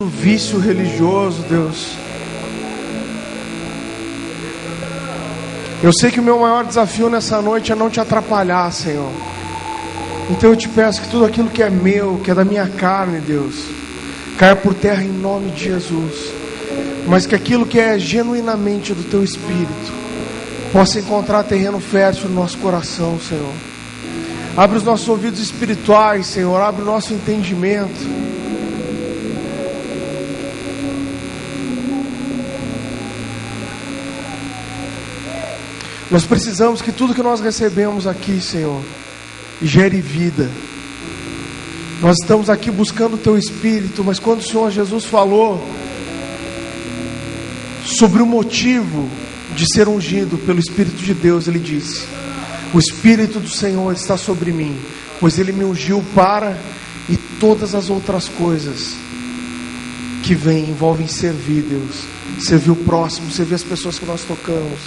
vício religioso, Deus. Eu sei que o meu maior desafio nessa noite é não te atrapalhar, Senhor. Então eu te peço que tudo aquilo que é meu, que é da minha carne, Deus, caia por terra em nome de Jesus. Mas que aquilo que é genuinamente do teu Espírito possa encontrar terreno fértil no nosso coração, Senhor. Abre os nossos ouvidos espirituais, Senhor. Abre o nosso entendimento. Nós precisamos que tudo que nós recebemos aqui, Senhor, gere vida. Nós estamos aqui buscando o Teu Espírito, mas quando o Senhor Jesus falou sobre o motivo de ser ungido pelo Espírito de Deus, Ele disse: o Espírito do Senhor está sobre mim, pois Ele me ungiu para, e todas as outras coisas que vêm envolvem servir, Deus, servir o próximo, servir as pessoas que nós tocamos.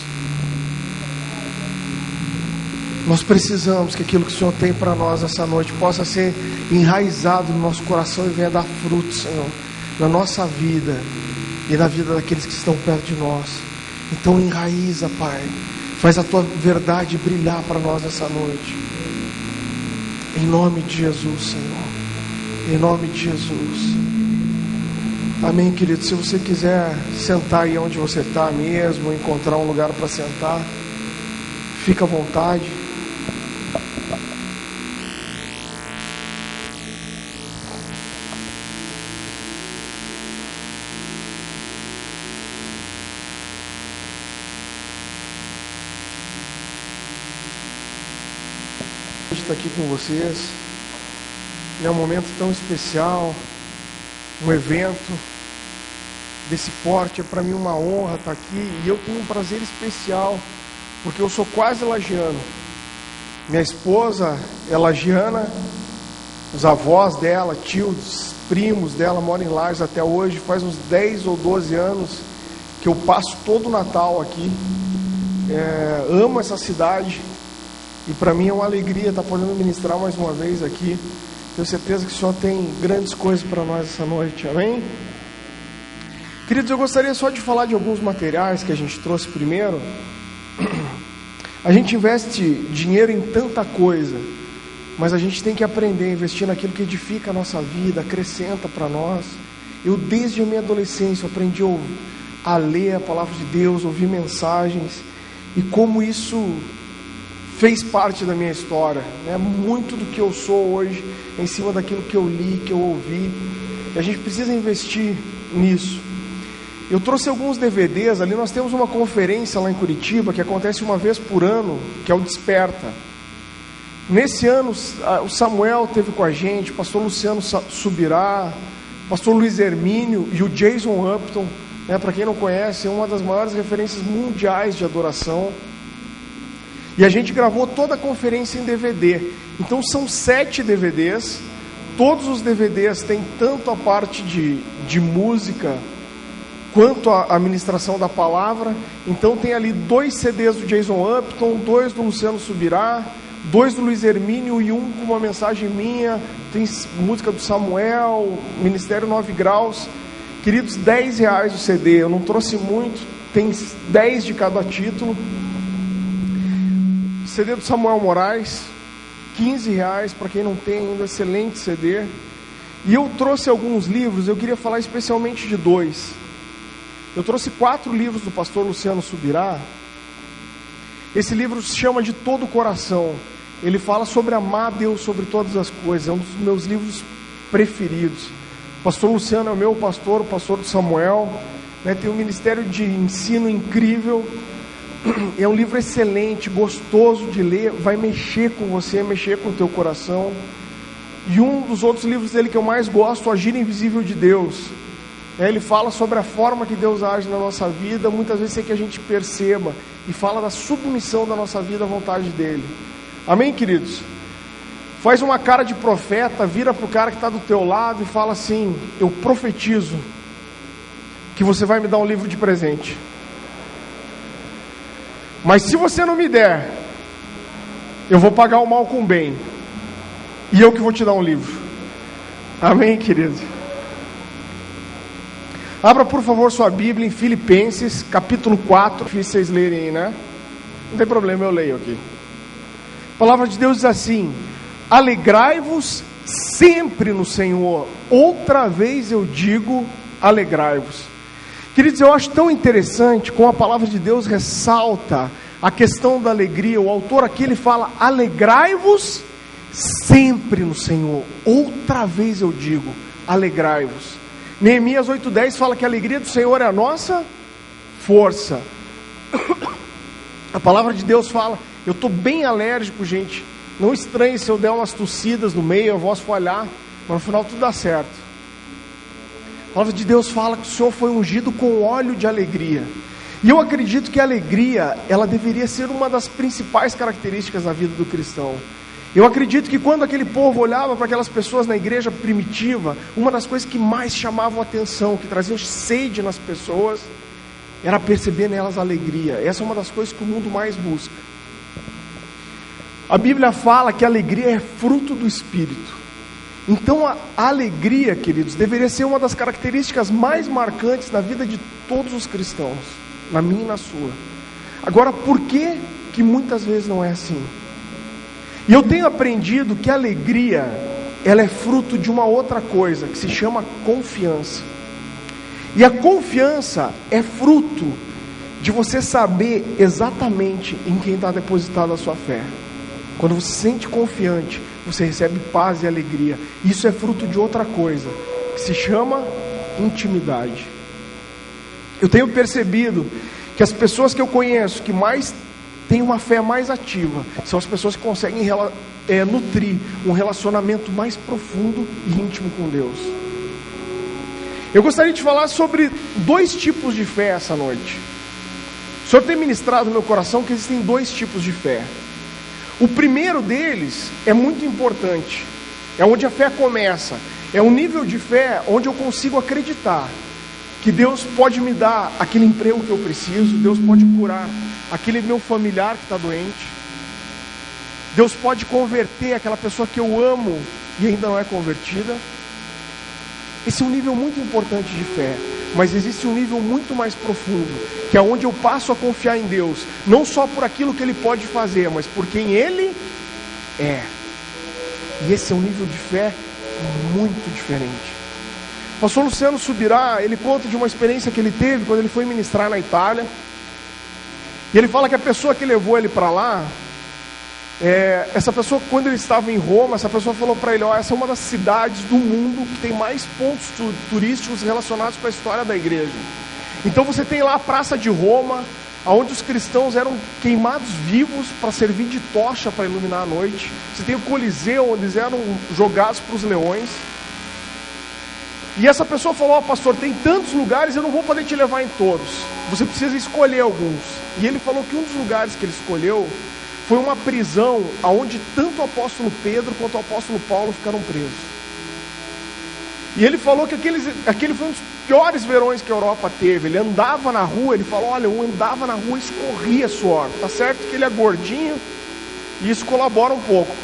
Nós precisamos que aquilo que o Senhor tem para nós essa noite possa ser enraizado no nosso coração e venha dar fruto, Senhor, na nossa vida e na vida daqueles que estão perto de nós. Então enraiza, Pai, faz a Tua verdade brilhar para nós essa noite, em nome de Jesus, Senhor, em nome de Jesus. Amém, querido. Se você quiser sentar aí onde você está mesmo, encontrar um lugar para sentar, fica à vontade. Estar aqui com vocês, é um momento tão especial, um evento desse porte. É para mim uma honra estar aqui, e eu tenho um prazer especial, porque eu sou quase lagiano. Minha esposa é lagiana, os avós dela, tios, primos dela moram em Lages até hoje. Faz uns 10 ou 12 anos que eu passo todo o Natal aqui. Amo essa cidade. E para mim é uma alegria estar podendo ministrar mais uma vez aqui. Tenho certeza que o Senhor tem grandes coisas para nós essa noite, amém? Queridos, eu gostaria só de falar de alguns materiais que a gente trouxe primeiro. A gente investe dinheiro em tanta coisa, mas a gente tem que aprender a investir naquilo que edifica a nossa vida, acrescenta para nós. Eu desde a minha adolescência aprendi a ler a palavra de Deus, ouvir mensagens, e como isso fez parte da minha história, né? Muito do que eu sou hoje é em cima daquilo que eu li, que eu ouvi, e a gente precisa investir nisso. Eu trouxe alguns DVDs ali. Nós temos uma conferência lá em Curitiba que acontece uma vez por ano, que é o Desperta. Nesse ano o Samuel esteve com a gente, o pastor Luciano Subirá, o pastor Luiz Hermínio e o Jason Upton, né? Para quem não conhece, é uma das maiores referências mundiais de adoração. E a gente gravou toda a conferência em DVD. Então são 7 DVDs. Todos os DVDs têm tanto a parte de música quanto a ministração da palavra. Então tem ali 2 CDs do Jason Upton, 2 do Luciano Subirá, 2 do Luiz Hermínio e 1 com uma mensagem minha. Tem música do Samuel, Ministério 9 Graus. Queridos, R$10 o CD. Eu não trouxe muito, tem 10 de cada título. CD do Samuel Moraes, R$15, para quem não tem ainda, excelente CD. E eu trouxe alguns livros. Eu queria falar especialmente de 2. Eu trouxe 4 livros do pastor Luciano Subirá. Esse livro se chama De Todo o Coração. Ele fala sobre amar a Deus sobre todas as coisas. É um dos meus livros preferidos. O pastor Luciano é o meu pastor, o pastor do Samuel, né? Tem um ministério de ensino incrível. É um livro excelente, gostoso de ler, vai mexer com você, mexer com o teu coração. E um dos outros livros dele que eu mais gosto, O Agir Invisível de Deus. Ele fala sobre a forma que Deus age na nossa vida, muitas vezes sem que a gente perceba, e fala da submissão da nossa vida à vontade dele. Amém, queridos? Faz uma cara de profeta, vira para o cara que está do teu lado e fala assim: eu profetizo que você vai me dar um livro de presente. Mas se você não me der, eu vou pagar o mal com o bem, e eu que vou te dar um livro. Amém, querido? Abra, por favor, sua Bíblia em Filipenses, capítulo 4. Difícil vocês lerem aí, né? Não tem problema, eu leio aqui. A palavra de Deus diz assim: alegrai-vos sempre no Senhor. Outra vez eu digo, alegrai-vos. Queridos, eu acho tão interessante como a palavra de Deus ressalta a questão da alegria. O autor aqui, ele fala: alegrai-vos sempre no Senhor. Outra vez eu digo, alegrai-vos. Neemias 8:10 fala que a alegria do Senhor é a nossa força. A palavra de Deus fala, eu estou bem alérgico, gente. Não estranhe se eu der umas tossidas no meio, a voz falhar, mas no final tudo dá certo. A palavra de Deus fala que o Senhor foi ungido com óleo de alegria. E eu acredito que a alegria, ela deveria ser uma das principais características da vida do cristão. Eu acredito que quando aquele povo olhava para aquelas pessoas na igreja primitiva, uma das coisas que mais chamavam a atenção, que traziam sede nas pessoas, era perceber nelas alegria. Essa é uma das coisas que o mundo mais busca. A Bíblia fala que a alegria é fruto do Espírito. Então a alegria, queridos, deveria ser uma das características mais marcantes na vida de todos os cristãos, na minha e na sua. Agora, por que muitas vezes não é assim? E eu tenho aprendido que a alegria, ela é fruto de uma outra coisa, que se chama confiança. E a confiança é fruto de você saber exatamente em quem está depositada a sua fé. Quando você se sente confiante, você recebe paz e alegria. Isso é fruto de outra coisa, que se chama intimidade. Eu tenho percebido que as pessoas que eu conheço, que mais têm uma fé mais ativa, são as pessoas que conseguem nutrir um relacionamento mais profundo e íntimo com Deus. Eu gostaria de falar sobre 2 tipos de fé essa noite. O Senhor tem ministrado no meu coração que existem 2 tipos de fé. O primeiro deles é muito importante, é onde a fé começa. É um nível de fé onde eu consigo acreditar que Deus pode me dar aquele emprego que eu preciso, Deus pode curar aquele meu familiar que está doente, Deus pode converter aquela pessoa que eu amo e ainda não é convertida. Esse é um nível muito importante de fé, mas existe um nível muito mais profundo, que é onde eu passo a confiar em Deus, não só por aquilo que Ele pode fazer, mas por quem Ele é. E esse é um nível de fé muito diferente. O pastor Luciano Subirá, ele conta de uma experiência que ele teve quando ele foi ministrar na Itália. E ele fala que a pessoa que levou ele para lá, essa pessoa, quando ele estava em Roma, essa pessoa falou para ele: essa é uma das cidades do mundo que tem mais pontos turísticos relacionados com a história da igreja. Então você tem lá a Praça de Roma, onde os cristãos eram queimados vivos para servir de tocha para iluminar a noite. Você tem o Coliseu, onde eles eram jogados para os leões. E essa pessoa falou: pastor, tem tantos lugares, eu não vou poder te levar em todos, você precisa escolher alguns. E ele falou que um dos lugares que ele escolheu foi uma prisão onde tanto o apóstolo Pedro quanto o apóstolo Paulo ficaram presos. E ele falou que aquele foi um dos piores verões que a Europa teve. Ele andava na rua, ele falou: olha, eu andava na rua e escorria suor. Tá certo que ele é gordinho e isso colabora um pouco.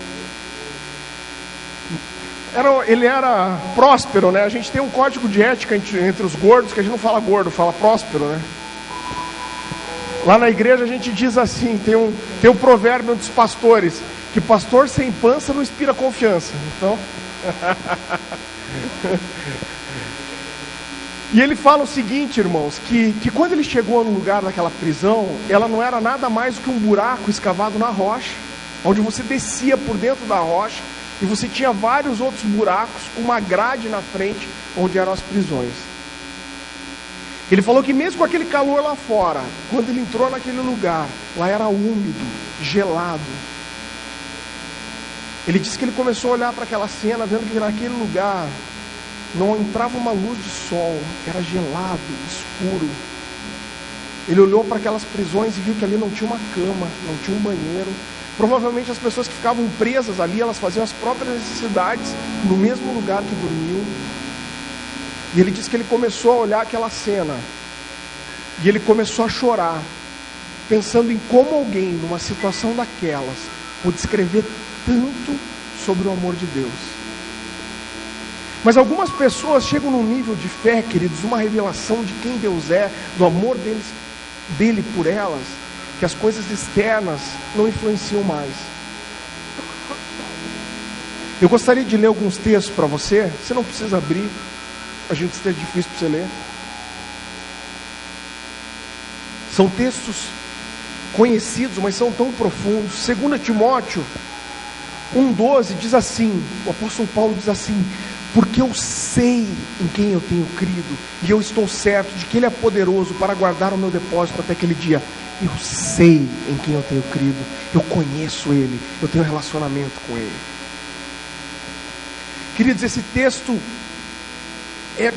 Ele era próspero, né? A gente tem um código de ética entre os gordos, que a gente não fala gordo, fala próspero, né? Lá na igreja a gente diz assim, tem um provérbio dos pastores, que pastor sem pança não inspira confiança. Então... E ele fala o seguinte, irmãos, que quando ele chegou no lugar daquela prisão, ela não era nada mais do que um buraco escavado na rocha, onde você descia por dentro da rocha, e você tinha vários outros buracos, com uma grade na frente, onde eram as prisões. Ele falou que mesmo com aquele calor lá fora, quando ele entrou naquele lugar, lá era úmido, gelado. Ele disse que ele começou a olhar para aquela cena, vendo que naquele lugar não entrava uma luz de sol, era gelado, escuro. Ele olhou para aquelas prisões e viu que ali não tinha uma cama, não tinha um banheiro. Provavelmente as pessoas que ficavam presas ali, elas faziam as próprias necessidades no mesmo lugar que dormiam. E ele disse que ele começou a olhar aquela cena e ele começou a chorar, pensando em como alguém numa situação daquelas pôde escrever tanto sobre o amor de Deus. Mas algumas pessoas chegam num nível de fé, queridos, uma revelação de quem Deus é, do amor dele por elas, que as coisas externas não influenciam mais. Eu gostaria de ler alguns textos para você. Você não precisa abrir, a gente esteja difícil para você ler. São textos conhecidos, mas são tão profundos. 2 Timóteo 1,12 diz assim, o apóstolo Paulo diz assim: porque eu sei em quem eu tenho crido, e eu estou certo de que Ele é poderoso para guardar o meu depósito até aquele dia. Eu sei em quem eu tenho crido, eu conheço Ele, eu tenho relacionamento com Ele. Queridos, esse texto é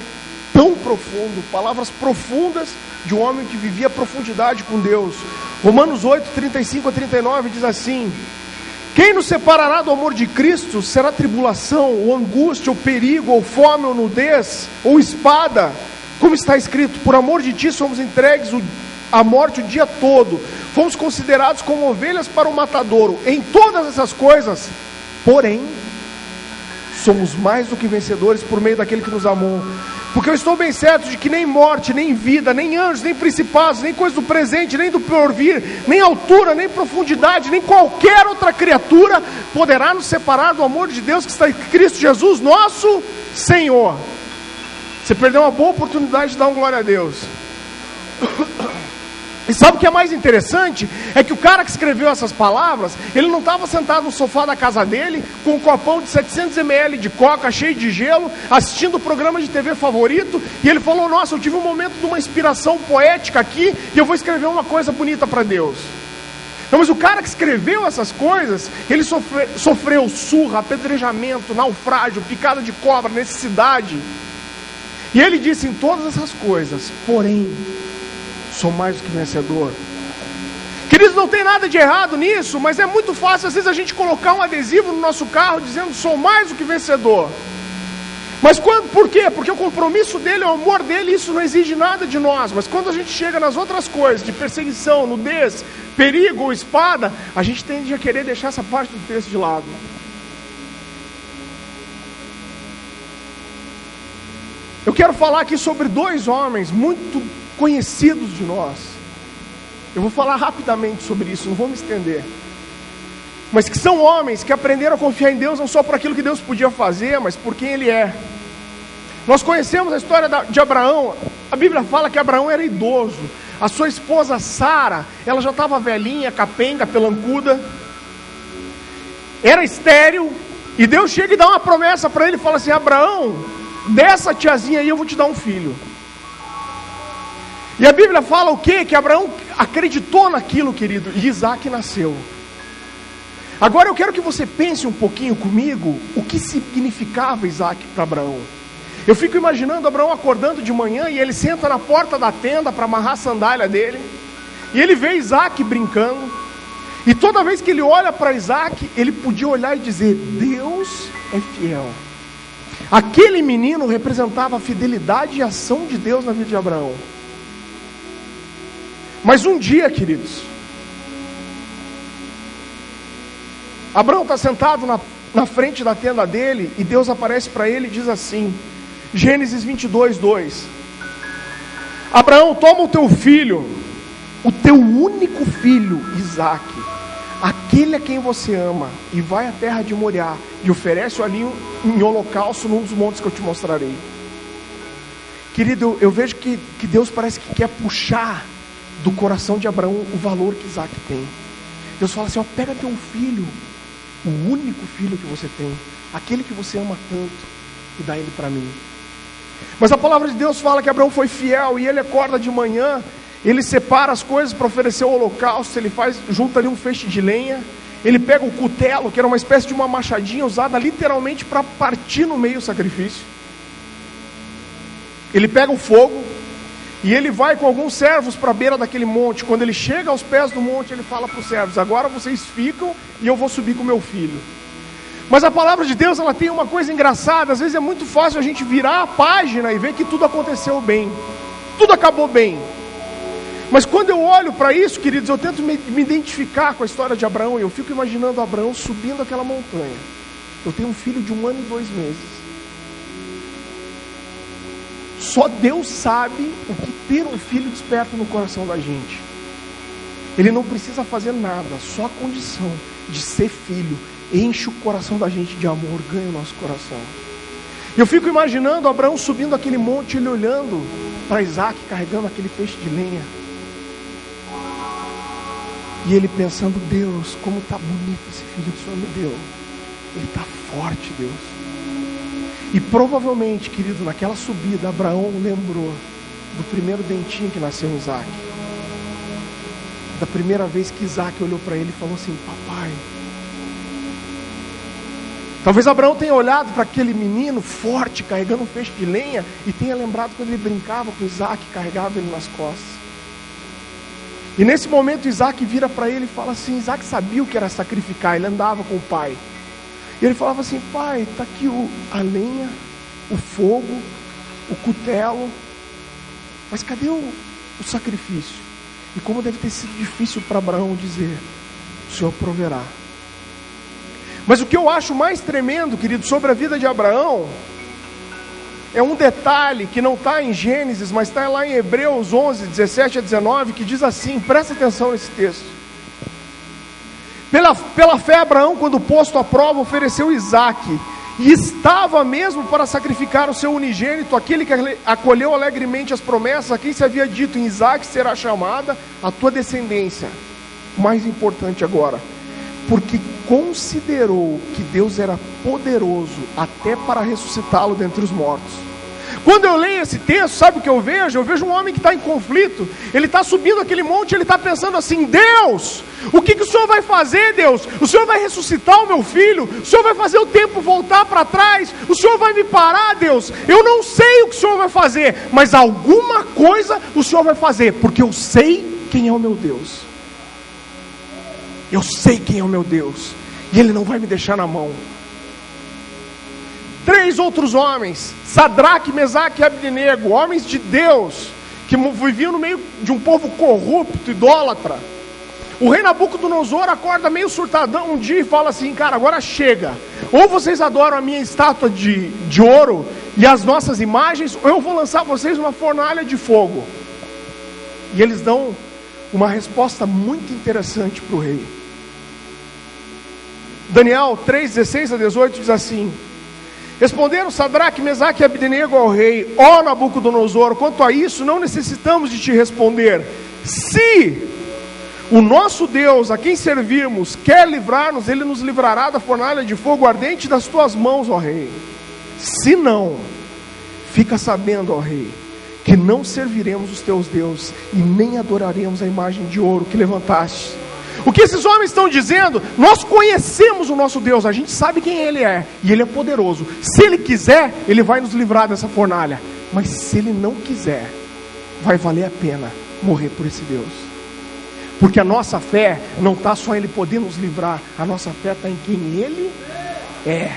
tão profundo, palavras profundas de um homem que vivia a profundidade com Deus. Romanos 8, 35 a 39 diz assim: quem nos separará do amor de Cristo? Será tribulação, ou angústia, ou perigo, ou fome, ou nudez, ou espada? Como está escrito: por amor de ti somos entregues à morte o dia todo, fomos considerados como ovelhas para o matadouro. Em todas essas coisas, porém, somos mais do que vencedores por meio daquele que nos amou. Porque eu estou bem certo de que nem morte, nem vida, nem anjos, nem principados, nem coisa do presente, nem do porvir, nem altura, nem profundidade, nem qualquer outra criatura poderá nos separar do amor de Deus que está em Cristo Jesus, nosso Senhor. Você perdeu uma boa oportunidade de dar um glória a Deus. E sabe o que é mais interessante? É que o cara que escreveu essas palavras, ele não estava sentado no sofá da casa dele, com um copão de 700 ml de coca, cheio de gelo, assistindo o programa de TV favorito, e ele falou: nossa, eu tive um momento de uma inspiração poética aqui, e eu vou escrever uma coisa bonita para Deus. Não, mas o cara que escreveu essas coisas, ele sofreu surra, apedrejamento, naufrágio, picada de cobra, necessidade. E ele disse: em todas essas coisas, porém, sou mais do que vencedor. Queridos, não tem nada de errado nisso, mas é muito fácil às vezes a gente colocar um adesivo no nosso carro dizendo: sou mais do que vencedor. Mas por quê? Porque o compromisso dele, o amor dele, isso não exige nada de nós. Mas quando a gente chega nas outras coisas, de perseguição, nudez, perigo ou espada, a gente tende a querer deixar essa parte do texto de lado. Eu quero falar aqui sobre dois homens muito conhecidos de nós. Eu vou falar rapidamente sobre isso, não vou me estender. Mas que são homens que aprenderam a confiar em Deus não só por aquilo que Deus podia fazer, mas por quem Ele é. Nós conhecemos a história de Abraão. A Bíblia fala que Abraão era idoso. A sua esposa Sara, ela já estava velhinha, capenga, pelancuda, era estéril. E Deus chega e dá uma promessa para ele, fala assim: Abraão, dessa tiazinha aí eu vou te dar um filho. E a Bíblia fala o quê? Que Abraão acreditou naquilo, querido, e Isaac nasceu. Agora eu quero que você pense um pouquinho comigo o que significava Isaac para Abraão. Eu fico imaginando Abraão acordando de manhã e ele senta na porta da tenda para amarrar a sandália dele, e ele vê Isaac brincando, e toda vez que ele olha para Isaac, ele podia olhar e dizer: Deus é fiel. Aquele menino representava a fidelidade e a ação de Deus na vida de Abraão. Mas um dia, queridos, Abraão está sentado na frente da tenda dele, e Deus aparece para ele e diz assim, Gênesis 22, 2: Abraão, toma o teu filho, o teu único filho, Isaac, aquele a quem você ama, e vai à terra de Moriá, e oferece-o ali em holocausto num dos montes que eu te mostrarei. Querido, eu vejo que Deus parece que quer puxar do coração de Abraão o valor que Isaac tem. Deus fala assim: ó, pega teu filho, o único filho que você tem, aquele que você ama tanto, e dá ele para mim. Mas a palavra de Deus fala que Abraão foi fiel, e ele acorda de manhã, ele separa as coisas para oferecer o holocausto, ele junta ali um feixe de lenha, ele pega o cutelo, que era uma espécie de uma machadinha usada literalmente para partir no meio o sacrifício. Ele pega o fogo, e ele vai com alguns servos para a beira daquele monte. Quando ele chega aos pés do monte, ele fala para os servos: agora vocês ficam e eu vou subir com o meu filho. Mas a palavra de Deus, ela tem uma coisa engraçada. Às vezes é muito fácil a gente virar a página e ver que tudo aconteceu bem, tudo acabou bem. Mas quando eu olho para isso, queridos, eu tento me identificar com a história de Abraão, e eu fico imaginando Abraão subindo aquela montanha. Eu tenho um filho de 1 ano e 2 meses. só Deus sabe o que ter um filho desperta no coração da gente. Ele não precisa fazer nada, só a condição de ser filho enche o coração da gente de amor, ganha o nosso coração. Eu fico imaginando Abraão subindo aquele monte, ele olhando para Isaac carregando aquele feixe de lenha, e ele pensando: Deus, como está bonito esse filho que o Senhor me deu, ele está forte, Deus. E provavelmente, querido, naquela subida Abraão lembrou do primeiro dentinho que nasceu em Isaac, da primeira vez que Isaac olhou para ele e falou assim: papai. Talvez Abraão tenha olhado para aquele menino forte, carregando um feixe de lenha, e tenha lembrado quando ele brincava com Isaac, carregava ele nas costas. E nesse momento Isaac vira para ele e fala assim: Isaac sabia o que era sacrificar, ele andava com o pai. E ele falava assim: pai, está aqui a lenha, o fogo, o cutelo, mas cadê o sacrifício? E como deve ter sido difícil para Abraão dizer: o Senhor proverá. Mas o que eu acho mais tremendo, querido, sobre a vida de Abraão, é um detalhe que não está em Gênesis, mas está lá em Hebreus 11, 17 a 19, que diz assim, presta atenção nesse texto. Pela fé Abraão, quando posto à prova, ofereceu Isaque, e estava mesmo para sacrificar o seu unigênito, aquele que acolheu alegremente as promessas, a quem se havia dito: em Isaque será chamada a tua descendência. O mais importante agora, porque considerou que Deus era poderoso até para ressuscitá-lo dentre os mortos. Quando eu leio esse texto, sabe o que eu vejo? Eu vejo um homem que está em conflito. Ele está subindo aquele monte, ele está pensando assim: Deus, o que o Senhor vai fazer, Deus? O Senhor vai ressuscitar o meu filho? O Senhor vai fazer o tempo voltar para trás? O Senhor vai me parar, Deus? Eu não sei o que o Senhor vai fazer, mas alguma coisa o Senhor vai fazer, porque eu sei quem é o meu Deus. Eu sei quem é o meu Deus, e Ele não vai me deixar na mão. 3 outros homens, Sadraque, Mesaque e Abdenego, homens de Deus, que viviam no meio de um povo corrupto, idólatra. O rei Nabucodonosor acorda meio surtadão um dia e fala assim: cara, agora chega, ou vocês adoram a minha estátua de ouro e as nossas imagens, ou eu vou lançar vocês numa fornalha de fogo. E eles dão uma resposta muito interessante para o rei. Daniel 3, 16 a 18 diz assim: responderam Sadraque, Mesaque e Abdenego ao rei: ó Nabucodonosor, quanto a isso não necessitamos de te responder. Se o nosso Deus, a quem servirmos, quer livrar-nos, Ele nos livrará da fornalha de fogo ardente das tuas mãos, ó rei. Se não, fica sabendo, ó rei, que não serviremos os teus deuses e nem adoraremos a imagem de ouro que levantaste. O que esses homens estão dizendo? Nós conhecemos o nosso Deus, a gente sabe quem Ele é, e Ele é poderoso. Se Ele quiser, Ele vai nos livrar dessa fornalha. Mas se Ele não quiser, vai valer a pena morrer por esse Deus. Porque a nossa fé não está só em Ele poder nos livrar, a nossa fé está em quem Ele é.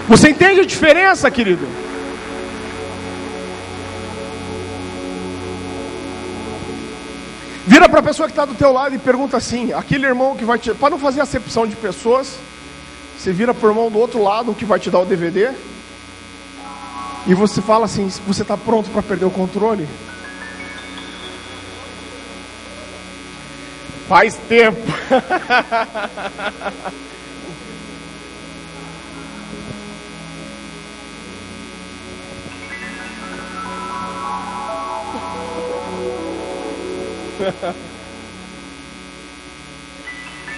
Você entende a diferença, querido? Vira para a pessoa que está do teu lado e pergunta assim, aquele irmão que vai te... Para não fazer acepção de pessoas, você vira para o irmão do outro lado que vai te dar o DVD, e você fala assim: você está pronto para perder o controle? Faz tempo.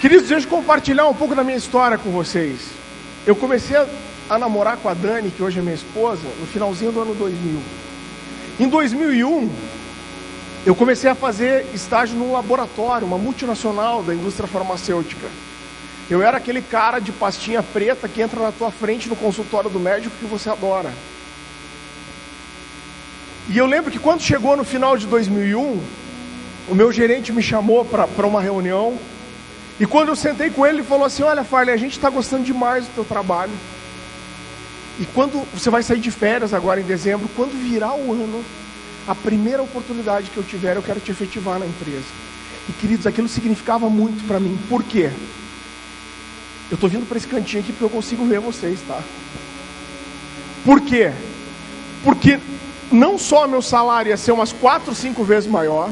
Queridos, deixa eu compartilhar um pouco da minha história com vocês. Eu comecei a namorar com a Dani, que hoje é minha esposa, no finalzinho do ano 2000. Em 2001, eu comecei a fazer estágio num laboratório, uma multinacional da indústria farmacêutica. Eu era aquele cara de pastinha preta que entra na tua frente no consultório do médico que você adora. E eu lembro que quando chegou no final de 2001, o meu gerente me chamou para uma reunião. E quando eu sentei com ele, ele falou assim: olha, Farley, a gente está gostando demais do teu trabalho. E quando você vai sair de férias agora em dezembro, quando virar o ano, a primeira oportunidade que eu tiver, eu quero te efetivar na empresa. E queridos, aquilo significava muito para mim. Por quê? Eu estou vindo para esse cantinho aqui porque eu consigo ver vocês, tá? Por quê? Porque não só meu salário ia ser umas 4, 5 vezes maior,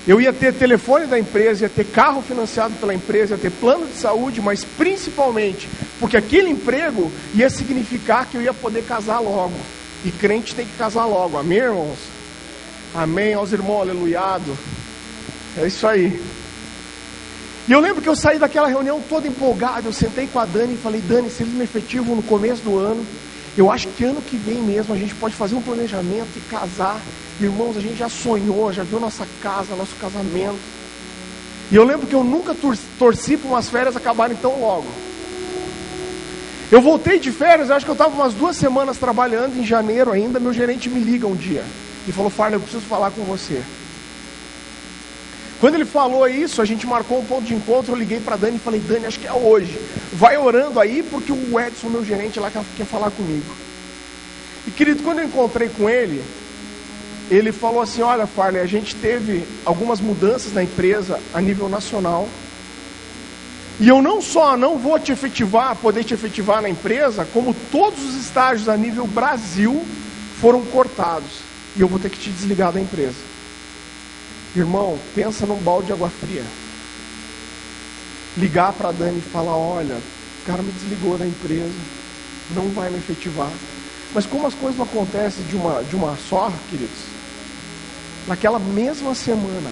eu ia ter telefone da empresa, ia ter carro financiado pela empresa, ia ter plano de saúde, mas principalmente porque aquele emprego ia significar que eu ia poder casar logo. E crente tem que casar logo, amém, irmãos? Amém, aos irmãos, aleluiado. É isso aí. E eu lembro que eu saí daquela reunião todo empolgado, eu sentei com a Dani e falei, Dani, se eles me efetivam no começo do ano, eu acho que ano que vem mesmo a gente pode fazer um planejamento e casar. Irmãos, a gente já sonhou, já viu nossa casa, nosso casamento. E eu lembro que eu nunca torci para umas férias acabarem tão logo. Eu voltei de férias, eu acho que eu estava umas 2 semanas trabalhando em janeiro ainda. Meu gerente me liga um dia e falou, Farley, eu preciso falar com você. Quando ele falou isso, a gente marcou um ponto de encontro. Eu liguei para a Dani e falei, Dani, acho que é hoje. Vai orando aí, porque o Edson, meu gerente lá, quer falar comigo. E querido, quando eu encontrei com ele, ele falou assim, olha Farley, a gente teve algumas mudanças na empresa a nível nacional. E eu não só não vou poder te efetivar na empresa, como todos os estágios a nível Brasil foram cortados. E eu vou ter que te desligar da empresa. Irmão, pensa num balde de água fria. Ligar para a Dani e falar, olha, o cara me desligou da empresa, não vai me efetivar. Mas como as coisas não acontecem de uma só, queridos, naquela mesma semana,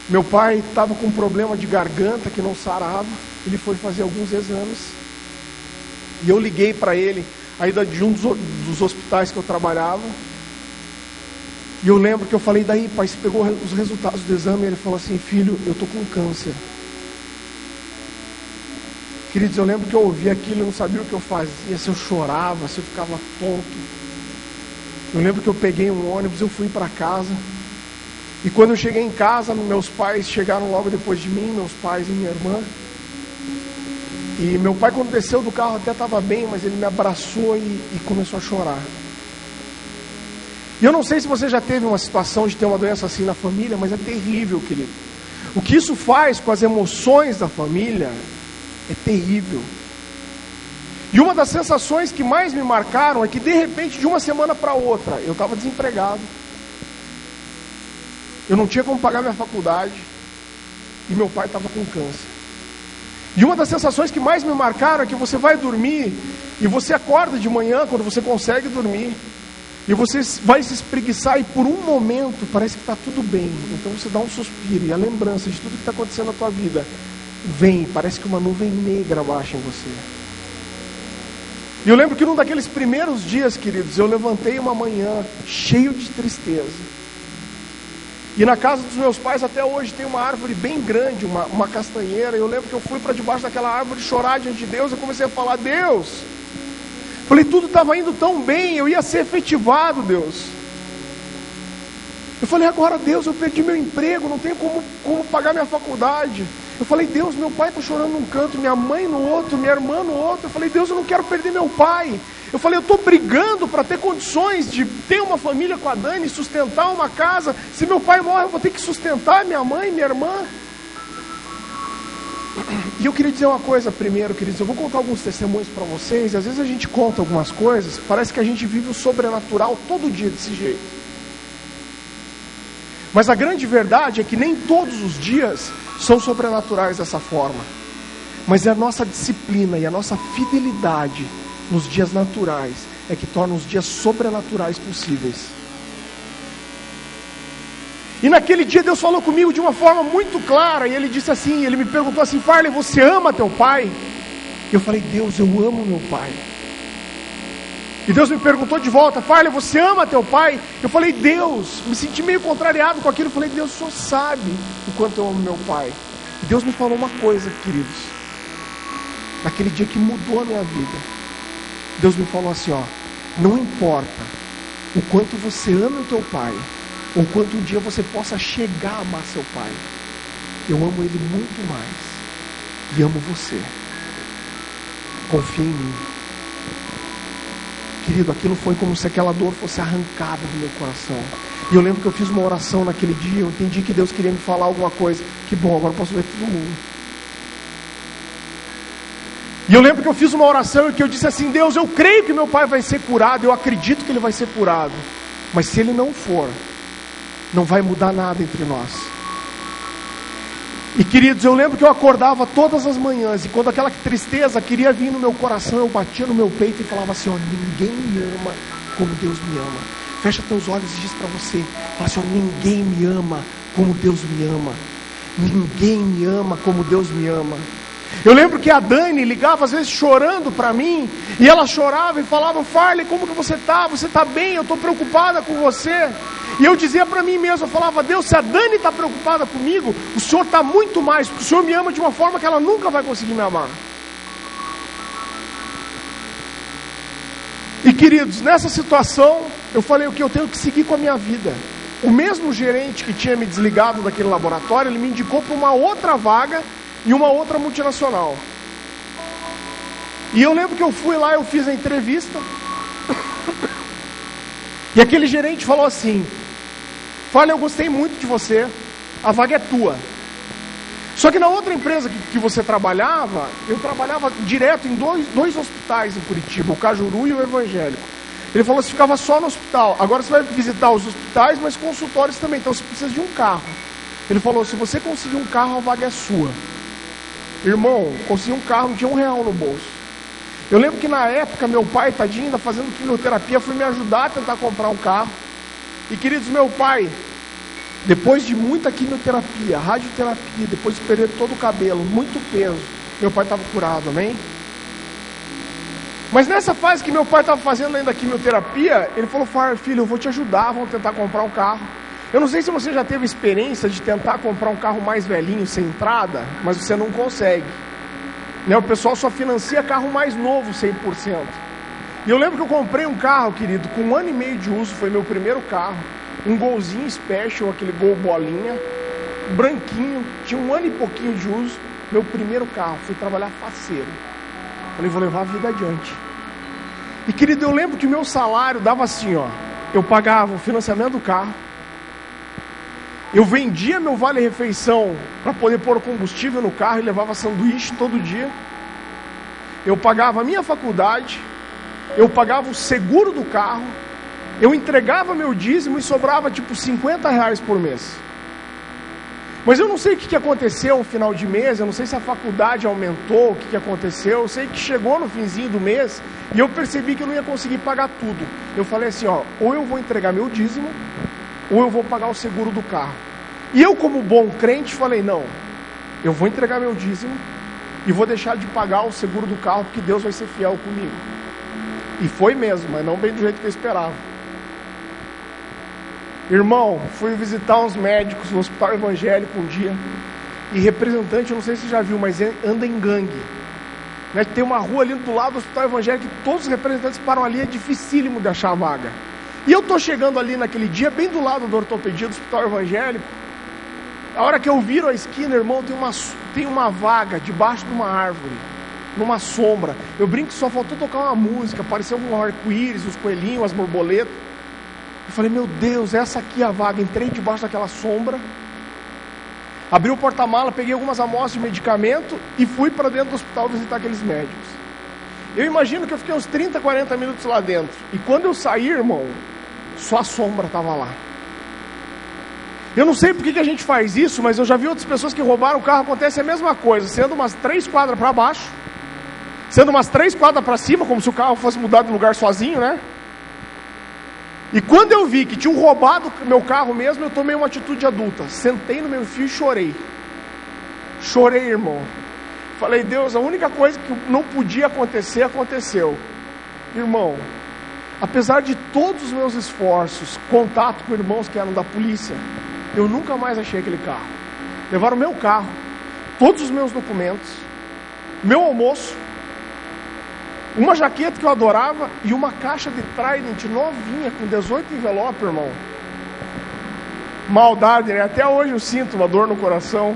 meu pai estava com um problema de garganta que não sarava, ele foi fazer alguns exames, e eu liguei para ele, aí de um dos hospitais que eu trabalhava, e eu lembro que eu falei, daí pai, você pegou os resultados do exame? E ele falou assim, filho, eu estou com câncer. Queridos, eu lembro que eu ouvi aquilo, eu não sabia o que eu fazia, se eu chorava, se eu ficava tonto. Eu lembro que eu peguei um ônibus, eu fui para casa. E quando eu cheguei em casa, meus pais chegaram logo depois de mim, meus pais e minha irmã. E meu pai, quando desceu do carro, até estava bem, mas ele me abraçou e começou a chorar. E eu não sei se você já teve uma situação de ter uma doença assim na família, mas é terrível, querido. O que isso faz com as emoções da família é terrível. E uma das sensações que mais me marcaram é que de repente, de uma semana para outra, eu estava desempregado. Eu não tinha como pagar minha faculdade. E meu pai estava com câncer. E uma das sensações que mais me marcaram é que você vai dormir e você acorda de manhã, quando você consegue dormir, e você vai se espreguiçar e por um momento parece que está tudo bem. Então você dá um suspiro e a lembrança de tudo que está acontecendo na tua vida vem, parece que uma nuvem negra baixa em você. E eu lembro que num daqueles primeiros dias, queridos, eu levantei uma manhã cheio de tristeza. E na casa dos meus pais até hoje tem uma árvore bem grande, uma castanheira. E eu lembro que eu fui para debaixo daquela árvore chorar diante de Deus. Eu comecei a falar, Deus, falei, tudo estava indo tão bem, eu ia ser efetivado, Deus. Eu falei, agora Deus, eu perdi meu emprego, não tenho como pagar minha faculdade. Eu falei, Deus, meu pai está chorando num canto, minha mãe no outro, minha irmã no outro. Eu falei, Deus, eu não quero perder meu pai. Eu falei, eu estou brigando para ter condições de ter uma família com a Dani, sustentar uma casa. Se meu pai morre, eu vou ter que sustentar minha mãe, minha irmã. E eu queria dizer uma coisa primeiro, queridos. Eu vou contar alguns testemunhos para vocês. E às vezes a gente conta algumas coisas, parece que a gente vive o sobrenatural todo dia desse jeito. Mas a grande verdade é que nem todos os dias são sobrenaturais dessa forma. Mas é a nossa disciplina e a nossa fidelidade nos dias naturais é que torna os dias sobrenaturais possíveis. E naquele dia Deus falou comigo de uma forma muito clara. E Ele disse assim, Ele me perguntou assim, Farley, você ama teu pai? Eu falei, Deus, eu amo meu pai. E Deus me perguntou de volta, Farley, você ama teu pai? Eu falei, Deus, me senti meio contrariado com aquilo. Eu falei, Deus, o Senhor sabe o quanto eu amo meu pai. E Deus me falou uma coisa, queridos. Naquele dia que mudou a minha vida, Deus me falou assim, ó, não importa o quanto você ama o teu pai, ou quanto um dia você possa chegar a amar seu pai, eu amo ele muito mais, e amo você. Confia em mim. Querido, aquilo foi como se aquela dor fosse arrancada do meu coração. E eu lembro que eu fiz uma oração naquele dia, eu entendi que Deus queria me falar alguma coisa. Que bom, agora eu posso ver todo mundo. E eu lembro que eu fiz uma oração e que eu disse assim: Deus, eu creio que meu pai vai ser curado, eu acredito que ele vai ser curado, mas se ele não for, não vai mudar nada entre nós. E queridos, eu lembro que eu acordava todas as manhãs, e quando aquela tristeza queria vir no meu coração, eu batia no meu peito e falava assim: ó, ninguém me ama como Deus me ama. Fecha teus olhos e diz para você, fala assim: ó, ninguém me ama como Deus me ama. Ninguém me ama como Deus me ama. Eu lembro que a Dani ligava às vezes chorando para mim, e ela chorava e falava: Farley, como que você está? Você está bem? Eu estou preocupada com você. E eu dizia para mim mesmo, eu falava: Deus, se a Dani está preocupada comigo, o Senhor está muito mais, porque o Senhor me ama de uma forma que ela nunca vai conseguir me amar. E queridos, nessa situação, eu falei: o que eu tenho que seguir com a minha vida. O mesmo gerente que tinha me desligado daquele laboratório, ele me indicou para uma outra vaga em uma outra multinacional. E eu lembro que eu fui lá, eu fiz a entrevista, e aquele gerente falou assim: Farley, eu gostei muito de você, a vaga é tua. Só que na outra empresa que você trabalhava, eu trabalhava direto em dois hospitais em Curitiba, o Cajuru e o Evangélico. Ele falou: você ficava só no hospital, agora você vai visitar os hospitais, mas consultórios também, então você precisa de um carro. Ele falou: se você conseguir um carro, a vaga é sua. Irmão, consegui um carro, não tinha R$1 no bolso. Eu lembro que na época, meu pai, tadinho, ainda fazendo quimioterapia, foi me ajudar a tentar comprar um carro. E queridos, meu pai, depois de muita quimioterapia, radioterapia, depois de perder todo o cabelo, muito peso, meu pai estava curado, amém? Mas nessa fase que meu pai estava fazendo ainda a quimioterapia, ele falou: filho, eu vou te ajudar, vamos tentar comprar um carro. Eu não sei se você já teve experiência de tentar comprar um carro mais velhinho, sem entrada, mas você não consegue. Né? O pessoal só financia carro mais novo, 100%. E eu lembro que eu comprei um carro, querido, com 1 ano e meio de uso, foi meu primeiro carro. Um Golzinho Special, aquele Gol bolinha, branquinho, tinha 1 ano e pouquinho de uso, meu primeiro carro. Fui trabalhar faceiro. Falei: vou levar a vida adiante. E querido, eu lembro que meu salário dava assim, ó, eu pagava o financiamento do carro, eu vendia meu vale-refeição para poder pôr combustível no carro e levava sanduíche todo dia. Eu pagava a minha faculdade, eu pagava o seguro do carro, eu entregava meu dízimo e sobrava tipo R$50 por mês. Mas eu não sei o que aconteceu no final de mês, eu não sei se a faculdade aumentou, o que aconteceu. Eu sei que chegou no finzinho do mês e eu percebi que eu não ia conseguir pagar tudo. Eu falei assim, ó, ou eu vou entregar meu dízimo, ou eu vou pagar o seguro do carro. E eu, como bom crente, falei: não, eu vou entregar meu dízimo e vou deixar de pagar o seguro do carro, porque Deus vai ser fiel comigo. E foi mesmo, mas não bem do jeito que eu esperava. Irmão, fui visitar uns médicos no hospital evangélico um dia, e representante, eu não sei se você já viu, mas anda em gangue, né? Tem uma rua ali do lado do hospital evangélico que todos os representantes param ali, é dificílimo de achar a vaga. E eu estou chegando ali naquele dia, bem do lado da ortopedia do hospital evangélico. A hora que eu viro a esquina, irmão, tem uma vaga debaixo de uma árvore, numa sombra. Eu brinco que só faltou tocar uma música, apareceu um arco-íris, os coelhinhos, as borboletas. Eu falei: meu Deus, essa aqui é a vaga. Entrei debaixo daquela sombra, abri o porta-mala, peguei algumas amostras de medicamento e fui para dentro do hospital visitar aqueles médicos. Eu imagino que eu fiquei uns 30, 40 minutos lá dentro. E quando eu saí, irmão, só a sombra estava lá. Eu não sei por que a gente faz isso, mas eu já vi outras pessoas que roubaram o carro, acontece a mesma coisa, sendo umas 3 quadras para baixo, sendo umas 3 quadras para cima, como se o carro fosse mudar de lugar sozinho, né? E quando eu vi que tinham roubado meu carro mesmo, eu tomei uma atitude adulta, sentei no meu fio e chorei. Chorei, irmão. Falei: Deus, a única coisa que não podia acontecer, aconteceu. Irmão, apesar de todos os meus esforços, contato com irmãos que eram da polícia, eu nunca mais achei aquele carro. Levaram meu carro, todos os meus documentos, meu almoço, uma jaqueta que eu adorava e uma caixa de Trident novinha com 18 envelopes, irmão. Maldade, né? Até hoje eu sinto uma dor no coração.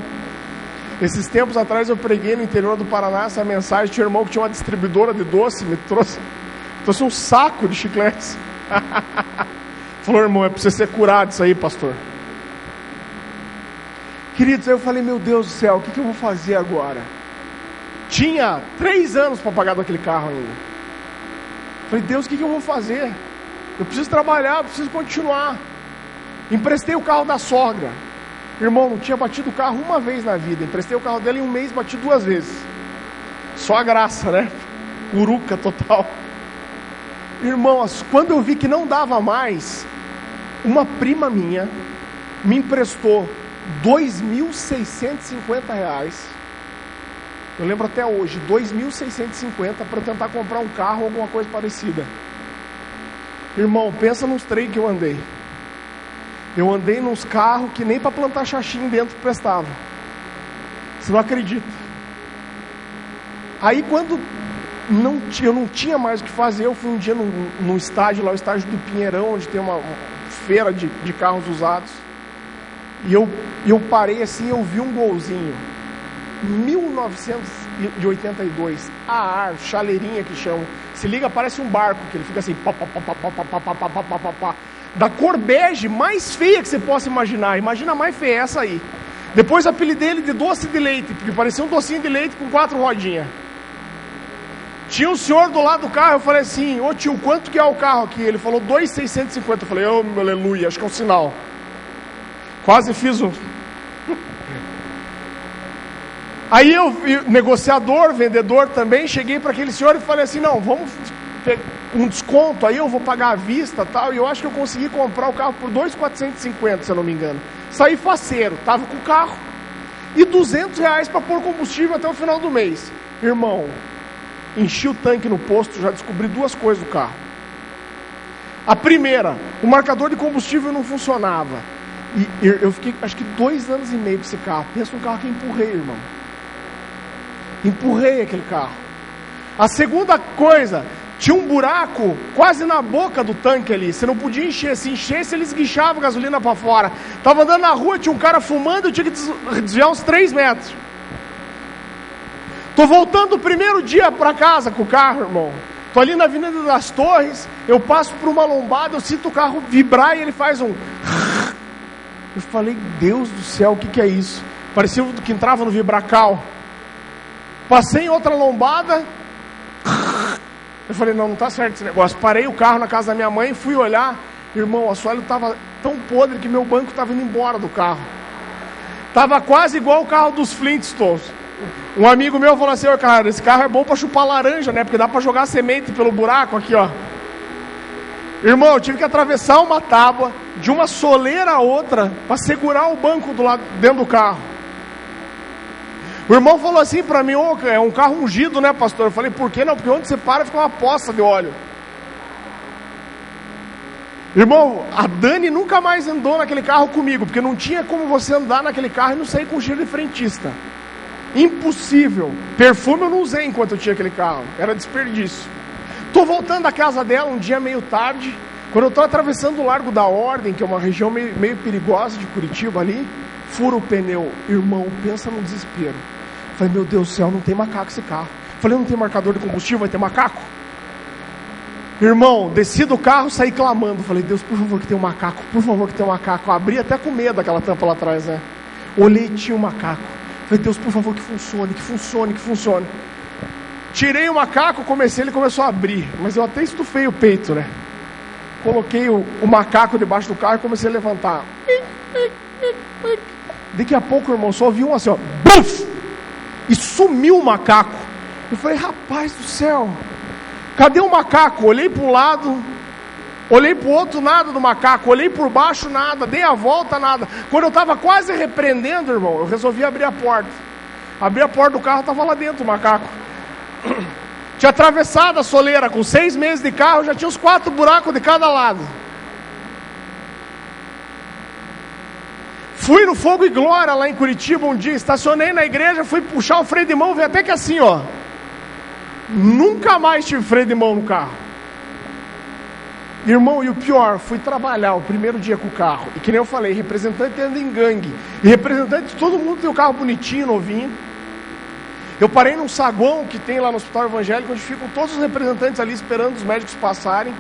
Esses tempos atrás eu preguei no interior do Paraná essa mensagem. Tinha um irmão que tinha uma distribuidora de doce, me trouxe um saco de chicletes. Falou: irmão, é para você ser curado isso aí, pastor. Queridos, aí eu falei: meu Deus do céu, o que eu vou fazer agora? Tinha 3 anos para pagar daquele carro ainda. Falei, Deus, o que eu vou fazer? Eu preciso trabalhar, eu preciso continuar. Emprestei o carro da sogra. Irmão, não tinha batido o carro uma vez na vida. Emprestei o carro dela em um mês, bati 2 vezes. Só a graça, né? Uruca total. Irmãos, quando eu vi que não dava mais, uma prima minha me emprestou R$2.650. Eu lembro até hoje, 2.650 para tentar comprar um carro ou alguma coisa parecida. Irmão, pensa nos trem que eu andei. Eu andei nos carros que nem para plantar xaxim dentro prestava. Você não acredita? Aí quando eu não tinha mais o que fazer, eu fui um dia no estádio, lá o estádio do Pinheirão, onde tem uma feira de carros usados. E eu parei assim, eu vi um golzinho. 1982, a chaleirinha que chama. Se liga, parece um barco, que ele fica assim, pá, pá, pá, pá, pá, pá, pá, pá, pá, pá, pá, da cor bege mais feia que você possa imaginar. Imagina a mais feia, essa aí. Depois apelidei ele de doce de leite, porque parecia um docinho de leite com 4 rodinhas. Tinha um senhor do lado do carro, eu falei assim, ô tio, quanto que é o carro aqui? Ele falou 2.650. Eu falei, ô aleluia, acho que é um sinal. Quase fiz um. Aí eu, negociador, vendedor também, cheguei para aquele senhor e falei assim, não, vamos ter um desconto, aí eu vou pagar à vista e tal, e eu acho que eu consegui comprar o carro por 2.450, se eu não me engano. Saí faceiro, tava com o carro, e R$200 para pôr combustível até o final do mês. Irmão, enchi o tanque no posto, já descobri 2 coisas do carro. A primeira, o marcador de combustível não funcionava, e eu fiquei acho que 2 anos e meio com esse carro. Pensa num carro que empurrei, irmão. Empurrei aquele carro. A segunda coisa, tinha um buraco quase na boca do tanque ali. Você não podia encher. Se enchesse, eles guinchavam gasolina para fora. Tava andando na rua, tinha um cara fumando, eu tinha que desviar uns 3 metros. Tô voltando o primeiro dia para casa com o carro, irmão. Tô ali na Avenida das Torres, eu passo por uma lombada, eu sinto o carro vibrar e ele faz um... Eu falei, Deus do céu, o que é isso? Parecia o que entrava no Vibracal. Passei em outra lombada. Eu falei, não tá certo esse negócio. Parei o carro na casa da minha mãe, fui olhar. Irmão, o assoalho estava tão podre que meu banco estava indo embora do carro. Estava quase igual o carro dos Flintstones. Um amigo meu falou assim, cara, esse carro é bom para chupar laranja, né? Porque dá para jogar semente pelo buraco aqui, ó. Irmão, eu tive que atravessar uma tábua de uma soleira a outra para segurar o banco do lado, dentro do carro. O irmão falou assim para mim, é um carro ungido, né, pastor? Eu falei, por que não? Porque onde você para fica uma poça de óleo. Irmão, a Dani nunca mais andou naquele carro comigo, porque não tinha como você andar naquele carro e não sair com cheiro de frentista. Impossível. Perfume eu não usei enquanto eu tinha aquele carro, era desperdício. Tô voltando da casa dela um dia meio tarde, quando eu tô atravessando o Largo da Ordem, que é uma região meio perigosa de Curitiba ali, furo o pneu. Irmão, pensa no desespero. Falei, meu Deus do céu, não tem macaco esse carro. Falei, não tem marcador de combustível, vai ter macaco? Irmão, desci do carro, saí clamando. Falei, Deus, por favor que tenha um macaco, por favor que tenha um macaco. Abri até com medo daquela tampa lá atrás, né? Olhei, tinha um macaco. Falei, Deus, por favor que funcione, que funcione, que funcione. Tirei o macaco, ele começou a abrir. Mas eu até estufei o peito, né? Coloquei o macaco debaixo do carro e comecei a levantar. Daqui a pouco, irmão, só ouvi um assim, ó. Buf! E sumiu o macaco. Eu falei, rapaz do céu, cadê o macaco? Olhei para um lado, olhei para o outro, nada do macaco. Olhei por baixo, nada. Dei a volta, nada. Quando eu estava quase repreendendo, irmão, eu resolvi abrir a porta. Abri a porta do carro, estava lá dentro o macaco. Tinha atravessado a soleira com 6 meses de carro, já tinha uns 4 buracos de cada lado. Fui no Fogo e Glória lá em Curitiba um dia, estacionei na igreja, fui puxar o freio de mão, veio até que assim, ó. Nunca mais tive freio de mão no carro. Irmão, e o pior, fui trabalhar o primeiro dia com o carro. E que nem eu falei, representante anda em gangue. E representante, todo mundo tem o carro bonitinho, novinho. Eu parei num saguão que tem lá no Hospital Evangélico, onde ficam todos os representantes ali esperando os médicos passarem.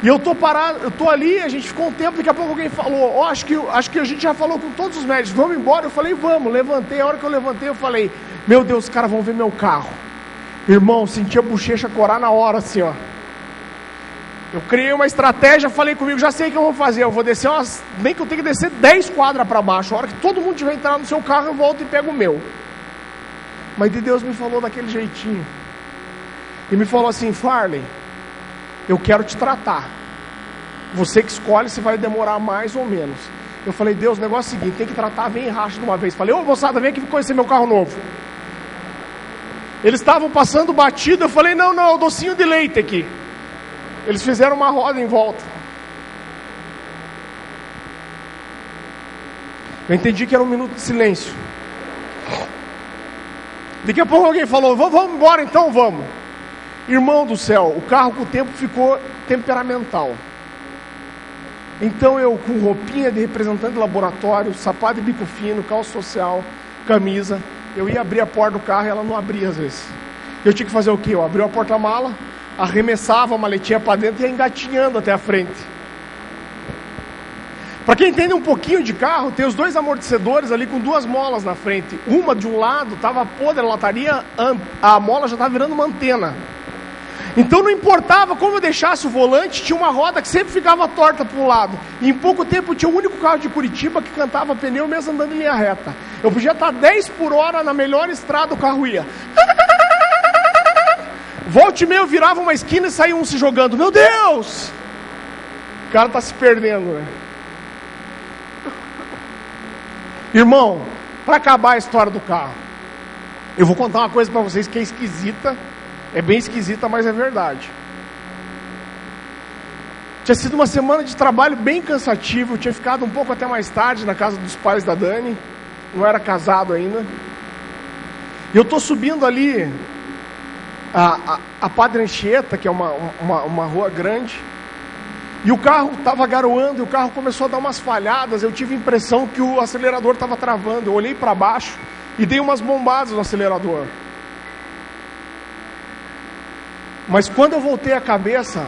E eu tô parado, eu tô ali, a gente ficou um tempo, daqui a pouco alguém falou, acho que a gente já falou com todos os médicos, vamos embora? Eu falei, vamos, levantei, a hora que eu levantei eu falei, Meu Deus, os caras vão ver meu carro. Irmão, senti a bochecha corar na hora assim, ó. Eu criei uma estratégia, falei comigo, já sei o que eu vou fazer. Eu vou descer nem que eu tenha que descer 10 quadras para baixo. A hora que todo mundo tiver entrado no seu carro, eu volto e pego o meu. Mas de Deus me falou daquele jeitinho. E me falou assim: Farley, eu quero te tratar. Você que escolhe se vai demorar mais ou menos. Eu falei: Deus, o negócio é o seguinte, tem que tratar, vem e racha de uma vez. Falei: ô moçada, vem aqui conhecer meu carro novo. Eles estavam passando batido, eu falei: não, é o docinho de leite aqui. Eles fizeram uma roda em volta. Eu entendi que era um minuto de silêncio. Daqui a pouco alguém falou: vamos embora então, vamos. Irmão do céu, o carro com o tempo ficou temperamental. Então eu, com roupinha de representante de laboratório, sapato de bico fino, calça social, camisa, eu ia abrir a porta do carro e ela não abria às vezes. Eu tinha que fazer o quê? Eu abria a porta-mala, arremessava a maletinha para dentro e ia engatinhando até a frente. Para quem entende um pouquinho de carro, tem os dois amortecedores ali com duas molas na frente. Uma de um lado estava podre, a lataria, a mola já estava virando uma antena. Então não importava como eu deixasse o volante, tinha uma roda que sempre ficava torta para um lado. E em pouco tempo tinha o único carro de Curitiba que cantava pneu mesmo andando em linha reta. Eu podia estar 10 por hora na melhor estrada, o carro ia. Volte e meia eu virava uma esquina e saía um se jogando. Meu Deus! O cara está se perdendo, né? Irmão, para acabar a história do carro, eu vou contar uma coisa para vocês que é esquisita. É bem esquisita, mas é verdade. Tinha sido uma semana de trabalho bem cansativo. Eu tinha ficado um pouco até mais tarde na casa dos pais da Dani. Não era casado ainda. E eu estou subindo ali a Padre Anchieta, que é uma rua grande. E o carro estava garoando, e o carro começou a dar umas falhadas. Eu tive a impressão que o acelerador estava travando. Eu olhei para baixo e dei umas bombadas no acelerador. Mas quando eu voltei a cabeça,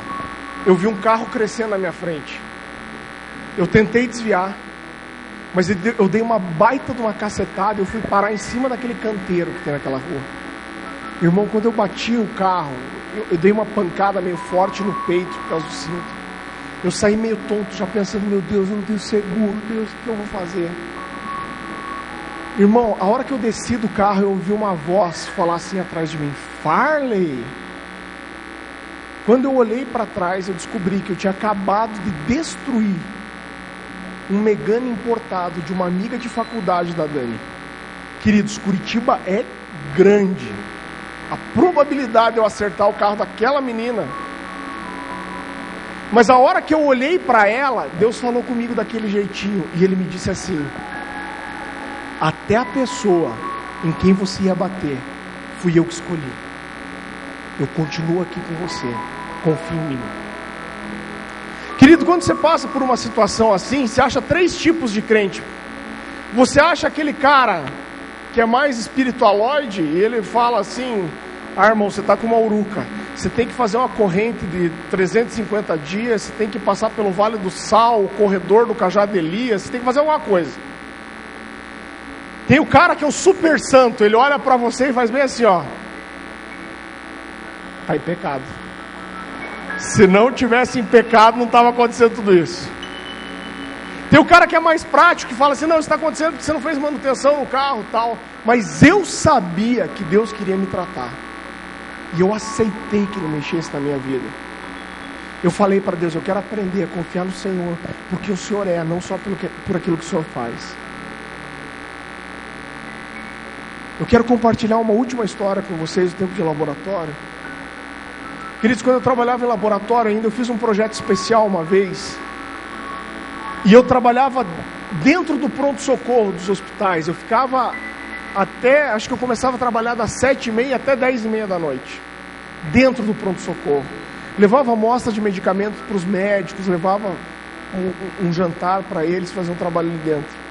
eu vi um carro crescendo na minha frente. Eu tentei desviar, mas eu dei uma baita de uma cacetada. Eu fui parar em cima daquele canteiro que tem naquela rua. Irmão, quando eu bati o carro, eu dei uma pancada meio forte no peito por causa do cinto. Eu saí meio tonto, já pensando: meu Deus, eu não tenho seguro, Deus, o que eu vou fazer? Irmão, a hora que eu desci do carro, eu ouvi uma voz falar assim atrás de mim: Farley. Quando eu olhei para trás, eu descobri que eu tinha acabado de destruir um Megane importado de uma amiga de faculdade da Dani. Queridos, Curitiba é grande. A probabilidade de eu acertar o carro daquela menina. Mas a hora que eu olhei para ela, Deus falou comigo daquele jeitinho. E Ele me disse assim: até a pessoa em quem você ia bater, fui eu que escolhi. Eu continuo aqui com você. Confie em mim. Querido, quando você passa por uma situação assim, você acha 3 tipos de crente. Você acha aquele cara que é mais espiritualoide, e ele fala assim: ah, irmão, você está com uma uruca, você tem que fazer uma corrente de 350 dias, você tem que passar pelo Vale do Sal, o corredor do Cajado de Elias, você tem que fazer alguma coisa. Tem o cara que é o super santo, ele olha para você e faz bem assim, ó: está em pecado. Se não tivesse em pecado, não estava acontecendo tudo isso. Tem o cara que é mais prático, que fala assim: não, isso está acontecendo porque você não fez manutenção no carro e tal. Mas eu sabia que Deus queria me tratar, e eu aceitei que Ele mexesse na minha vida. Eu falei para Deus: eu quero aprender a confiar no Senhor, porque o Senhor é, não só por aquilo que o Senhor faz. Eu quero compartilhar uma última história com vocês do tempo de laboratório. Queridos, quando eu trabalhava em laboratório ainda, eu fiz um projeto especial uma vez. E eu trabalhava dentro do pronto-socorro dos hospitais. Eu ficava até, acho que eu começava a trabalhar das 7h30 até 10h30 da noite. Dentro do pronto-socorro. Levava amostra de medicamentos para os médicos, levava um jantar para eles, fazer um trabalho ali dentro.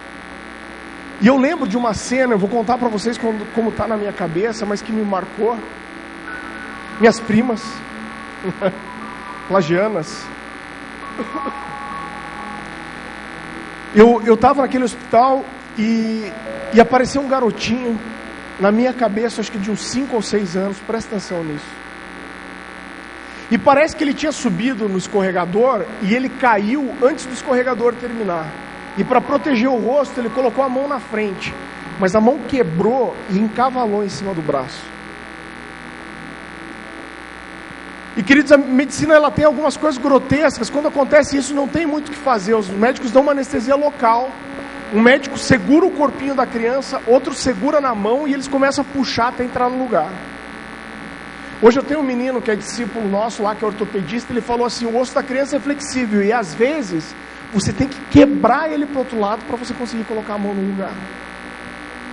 E eu lembro de uma cena, eu vou contar para vocês como está na minha cabeça, mas que me marcou. Minhas primas, lagianas. Eu estava naquele hospital e apareceu um garotinho na minha cabeça, acho que de uns 5 ou 6 anos, presta atenção nisso. E parece que ele tinha subido no escorregador e ele caiu antes do escorregador terminar. E para proteger o rosto, ele colocou a mão na frente. Mas a mão quebrou e encavalou em cima do braço. E queridos, a medicina ela tem algumas coisas grotescas. Quando acontece isso, não tem muito o que fazer. Os médicos dão uma anestesia local. Um médico segura o corpinho da criança, outro segura na mão e eles começam a puxar até entrar no lugar. Hoje eu tenho um menino que é discípulo nosso lá, que é ortopedista. Ele falou assim: o osso da criança é flexível e às vezes você tem que quebrar ele para o outro lado para você conseguir colocar a mão no lugar.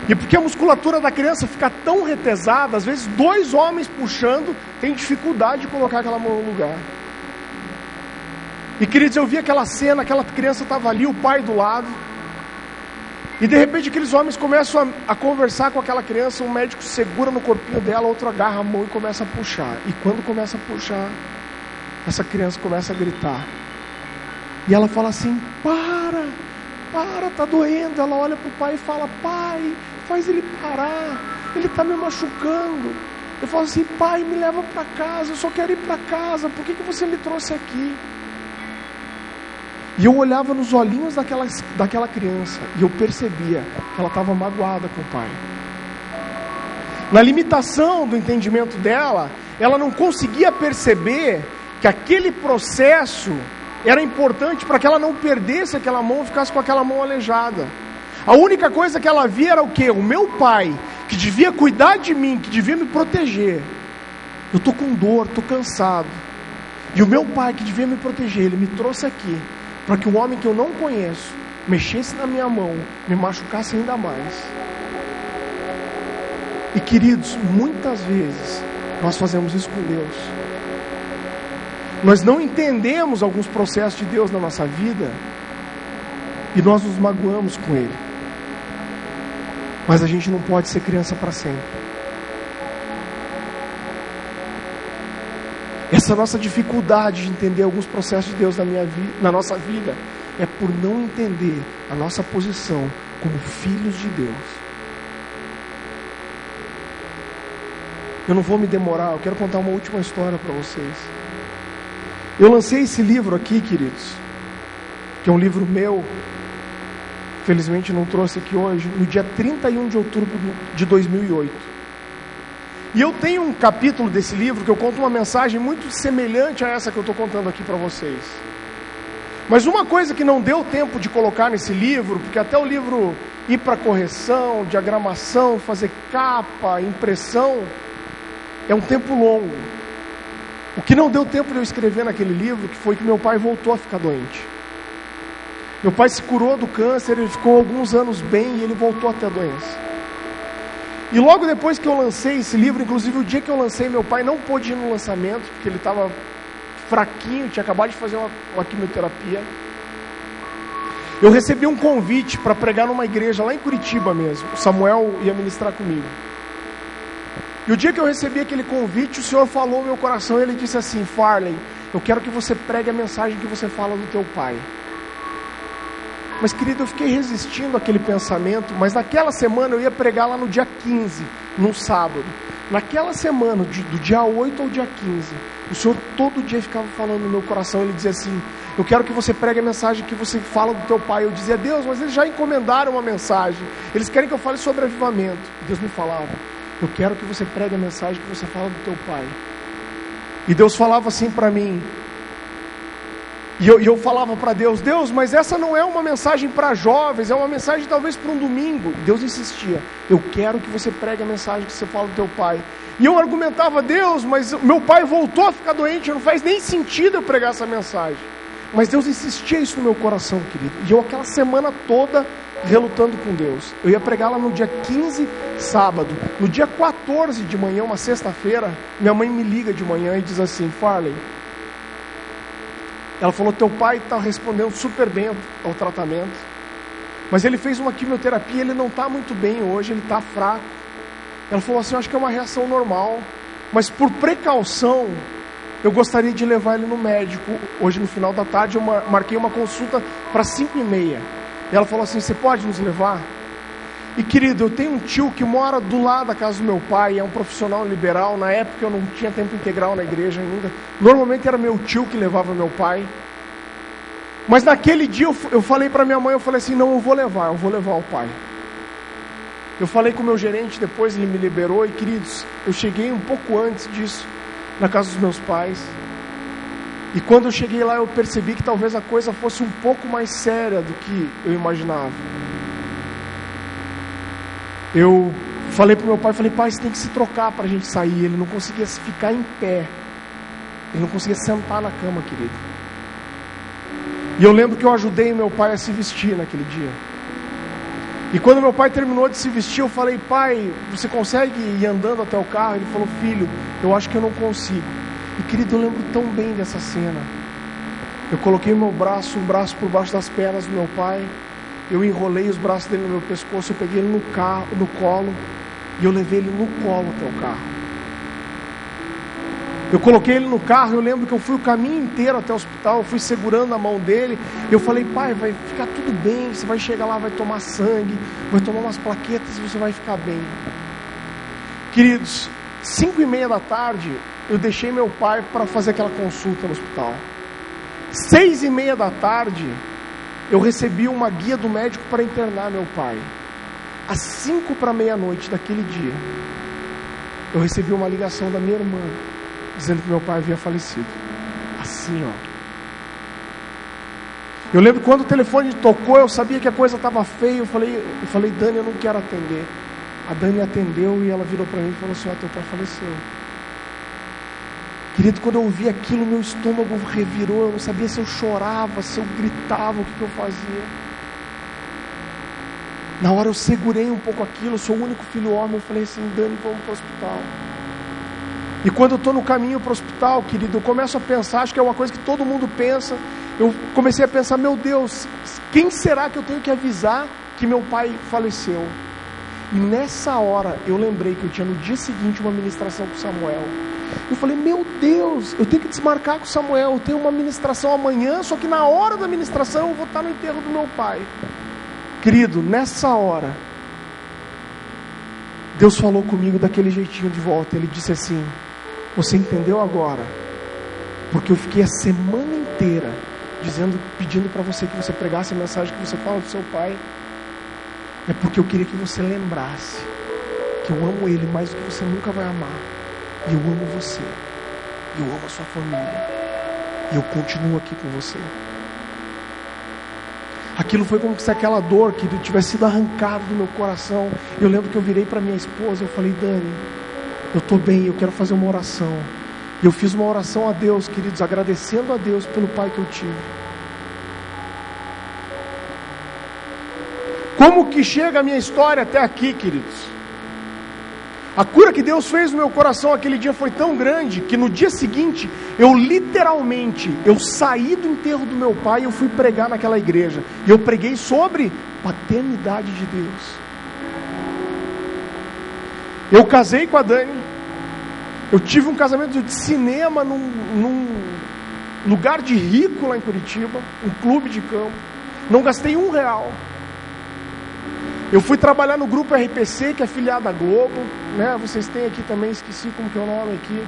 E porque a musculatura da criança fica tão retesada, às vezes 2 homens puxando tem dificuldade de colocar aquela mão no lugar. E queridos, eu vi aquela cena, aquela criança estava ali, o pai do lado, e de repente aqueles homens começam a conversar com aquela criança. Um médico segura no corpinho dela, outro agarra a mão e começa a puxar. E quando começa a puxar, essa criança começa a gritar. E ela fala assim: para, tá doendo. Ela olha para o pai e fala: pai, faz ele parar, ele está me machucando. Eu falo assim: pai, me leva para casa, eu só quero ir para casa, por que você me trouxe aqui? E eu olhava nos olhinhos daquela criança e eu percebia que ela estava magoada com o pai. Na limitação do entendimento dela, ela não conseguia perceber que aquele processo era importante para que ela não perdesse aquela mão e ficasse com aquela mão aleijada. A única coisa que ela via era o quê? O meu pai, que devia cuidar de mim, que devia me proteger. Eu estou com dor, estou cansado. E o meu pai, que devia me proteger, ele me trouxe aqui para que o homem que eu não conheço mexesse na minha mão, me machucasse ainda mais. E queridos, muitas vezes nós fazemos isso com Deus. Nós não entendemos alguns processos de Deus na nossa vida e nós nos magoamos com Ele. Mas a gente não pode ser criança para sempre. Essa nossa dificuldade de entender alguns processos de Deus na nossa vida é por não entender a nossa posição como filhos de Deus. Eu não vou me demorar, eu quero contar uma última história para vocês. Eu lancei esse livro aqui, queridos, que é um livro meu, felizmente não trouxe aqui hoje, no dia 31 de outubro de 2008. E eu tenho um capítulo desse livro que eu conto uma mensagem muito semelhante a essa que eu estou contando aqui para vocês. Mas uma coisa que não deu tempo de colocar nesse livro, porque até o livro ir para correção, diagramação, fazer capa, impressão, é um tempo longo. O que não deu tempo de eu escrever naquele livro, que foi que meu pai voltou a ficar doente. Meu pai se curou do câncer, ele ficou alguns anos bem e ele voltou a ter a doença. E logo depois que eu lancei esse livro, inclusive o dia que eu lancei, meu pai não pôde ir no lançamento, porque ele estava fraquinho, tinha acabado de fazer uma quimioterapia. Eu recebi um convite para pregar numa igreja lá em Curitiba mesmo. O Samuel ia ministrar comigo. E o dia que eu recebi aquele convite, o Senhor falou no meu coração, e Ele disse assim: Farley, eu quero que você pregue a mensagem que você fala do teu pai. Mas querido, eu fiquei resistindo àquele pensamento, mas naquela semana eu ia pregar lá no dia 15, num sábado. Naquela semana, do dia 8 ao dia 15, o Senhor todo dia ficava falando no meu coração. Ele dizia assim: eu quero que você pregue a mensagem que você fala do teu pai. Eu dizia: Deus, mas eles já encomendaram uma mensagem, eles querem que eu fale sobre avivamento. E Deus me falava: eu quero que você pregue a mensagem que você fala do teu pai. E Deus falava assim para mim, e eu falava para Deus: Deus, mas essa não é uma mensagem para jovens, é uma mensagem talvez para um domingo. Deus insistia: eu quero que você pregue a mensagem que você fala do teu pai. E eu argumentava: Deus, mas meu pai voltou a ficar doente, não faz nem sentido eu pregar essa mensagem. Mas Deus insistia isso no meu coração, querido. E eu aquela semana toda relutando com Deus. Eu ia pregar lá no dia 15, sábado. No dia 14 de manhã, uma sexta-feira, minha mãe me liga de manhã e diz assim: Farley, ela falou, teu pai está respondendo super bem ao tratamento, mas ele fez uma quimioterapia, ele não está muito bem hoje, ele está fraco. Ela falou assim: eu acho que é uma reação normal, mas por precaução eu gostaria de levar ele no médico. Hoje no final da tarde eu marquei uma consulta para 5h30. E ela falou assim: você pode nos levar? E querido, eu tenho um tio que mora do lado da casa do meu pai, é um profissional liberal. Na época eu não tinha tempo integral na igreja ainda. Normalmente era meu tio que levava meu pai. Mas naquele dia eu falei para minha mãe, eu falei assim, não, eu vou levar o pai. Eu falei com o meu gerente, depois ele me liberou. E queridos, eu cheguei um pouco antes disso, na casa dos meus pais. E quando eu cheguei lá, eu percebi que talvez a coisa fosse um pouco mais séria do que eu imaginava. Eu falei para o meu pai, pai, você tem que se trocar para a gente sair. Ele não conseguia ficar em pé. Ele não conseguia sentar na cama, querido. E eu lembro que eu ajudei meu pai a se vestir naquele dia. E quando meu pai terminou de se vestir, eu falei, pai, você consegue ir andando até o carro? Ele falou, filho, eu acho que eu não consigo. E querido, eu lembro tão bem dessa cena. Eu coloquei um braço por baixo das pernas do meu pai. Eu enrolei os braços dele no meu pescoço, eu peguei ele no colo, e eu levei ele no colo até o carro. Eu coloquei ele no carro, eu lembro que eu fui o caminho inteiro até o hospital, eu fui segurando a mão dele, eu falei, pai, vai ficar tudo bem, você vai chegar lá, vai tomar sangue, vai tomar umas plaquetas e você vai ficar bem. Queridos, 5:30 da tarde, eu deixei meu pai para fazer aquela consulta no hospital. 6:30 da tarde, eu recebi uma guia do médico para internar meu pai. Às 5 para meia-noite daquele dia, eu recebi uma ligação da minha irmã, dizendo que meu pai havia falecido. Assim, ó. Eu lembro quando o telefone tocou, eu sabia que a coisa estava feia. Eu falei, Dani, eu não quero atender. A Dani atendeu e ela virou para mim e falou assim, ó, teu pai faleceu. Querido, quando eu ouvi aquilo, meu estômago revirou. Eu não sabia se eu chorava, se eu gritava, o que eu fazia. Na hora eu segurei um pouco aquilo. Eu sou o único filho homem. Eu falei assim, Dani, vamos para o hospital. E quando eu estou no caminho para o hospital, querido, eu começo a pensar, acho que é uma coisa que todo mundo pensa. Eu comecei a pensar, meu Deus, quem será que eu tenho que avisar que meu pai faleceu? E nessa hora eu lembrei que eu tinha no dia seguinte uma ministração com o Samuel. Eu falei, meu Deus, eu tenho que desmarcar com o Samuel, eu tenho uma ministração amanhã, só que na hora da ministração eu vou estar no enterro do meu pai. Querido, nessa hora, Deus falou comigo daquele jeitinho de volta. Ele disse assim, você entendeu agora? Porque eu fiquei a semana inteira pedindo para você que você pregasse a mensagem que você fala do seu pai. É porque eu queria que você lembrasse que eu amo ele mais do que você nunca vai amar. E eu amo você. E eu amo a sua família. E eu continuo aqui com você. Aquilo foi como se aquela dor que tivesse sido arrancada do meu coração. Eu lembro que eu virei para minha esposa. Eu falei, Dani, eu estou bem, eu quero fazer uma oração. E eu fiz uma oração a Deus, queridos, agradecendo a Deus pelo pai que eu tive. Como que chega a minha história até aqui, queridos? A cura que Deus fez no meu coração aquele dia foi tão grande que no dia seguinte, eu saí do enterro do meu pai e eu fui pregar naquela igreja. E eu preguei sobre paternidade de Deus. Eu casei com a Dani. Eu tive um casamento de cinema num lugar de rico lá em Curitiba, um clube de campo. Não gastei R$1. Eu fui trabalhar no grupo RPC, que é afiliado à Globo, né? Vocês têm aqui também, esqueci como que é o nome aqui.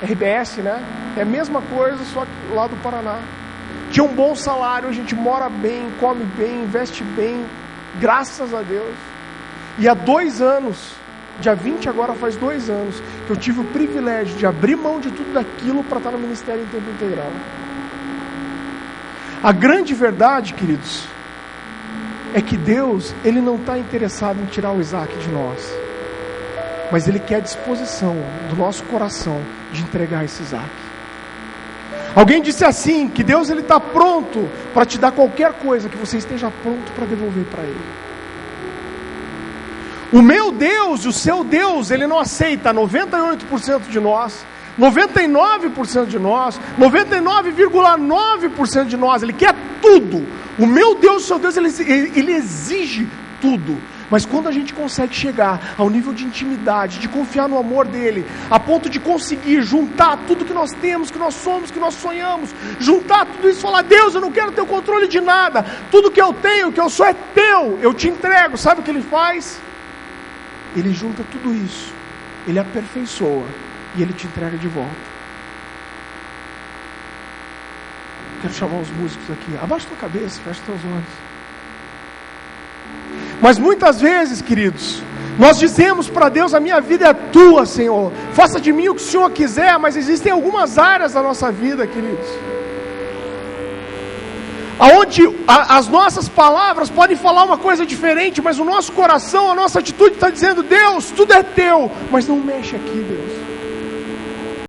RBS, né? É a mesma coisa, só que lá do Paraná. Tinha um bom salário, a gente mora bem, come bem, investe bem, graças a Deus. E há 2 anos, dia 20 agora faz 2 anos, que eu tive o privilégio de abrir mão de tudo daquilo para estar no ministério em tempo integral. A grande verdade, queridos, é que Deus, Ele não está interessado em tirar o Isaac de nós, mas Ele quer a disposição do nosso coração de entregar esse Isaac. Alguém disse assim, que Deus Ele está pronto para te dar qualquer coisa que você esteja pronto para devolver para Ele. O meu Deus e o seu Deus, Ele não aceita 98% de nós, 99% de nós, 99,9% de nós. Ele quer tudo. O meu Deus, o seu Deus, ele exige tudo. Mas quando a gente consegue chegar ao nível de intimidade, de confiar no amor dele, a ponto de conseguir juntar tudo que nós temos, que nós somos, que nós sonhamos, juntar tudo isso e falar: Deus, eu não quero ter o controle de nada, tudo que eu tenho, que eu sou é teu, eu te entrego. Sabe o que ele faz? Ele junta tudo isso, ele aperfeiçoa e ele te entrega de volta. Quero chamar os músicos aqui. Abaixa tua cabeça, fecha teus olhos. Mas muitas vezes, queridos, nós dizemos para Deus: a minha vida é tua, Senhor, faça de mim o que o Senhor quiser. Mas existem algumas áreas da nossa vida, queridos, aonde as nossas palavras podem falar uma coisa diferente, mas o nosso coração, a nossa atitude está dizendo: Deus, tudo é teu, mas não mexe aqui, Deus.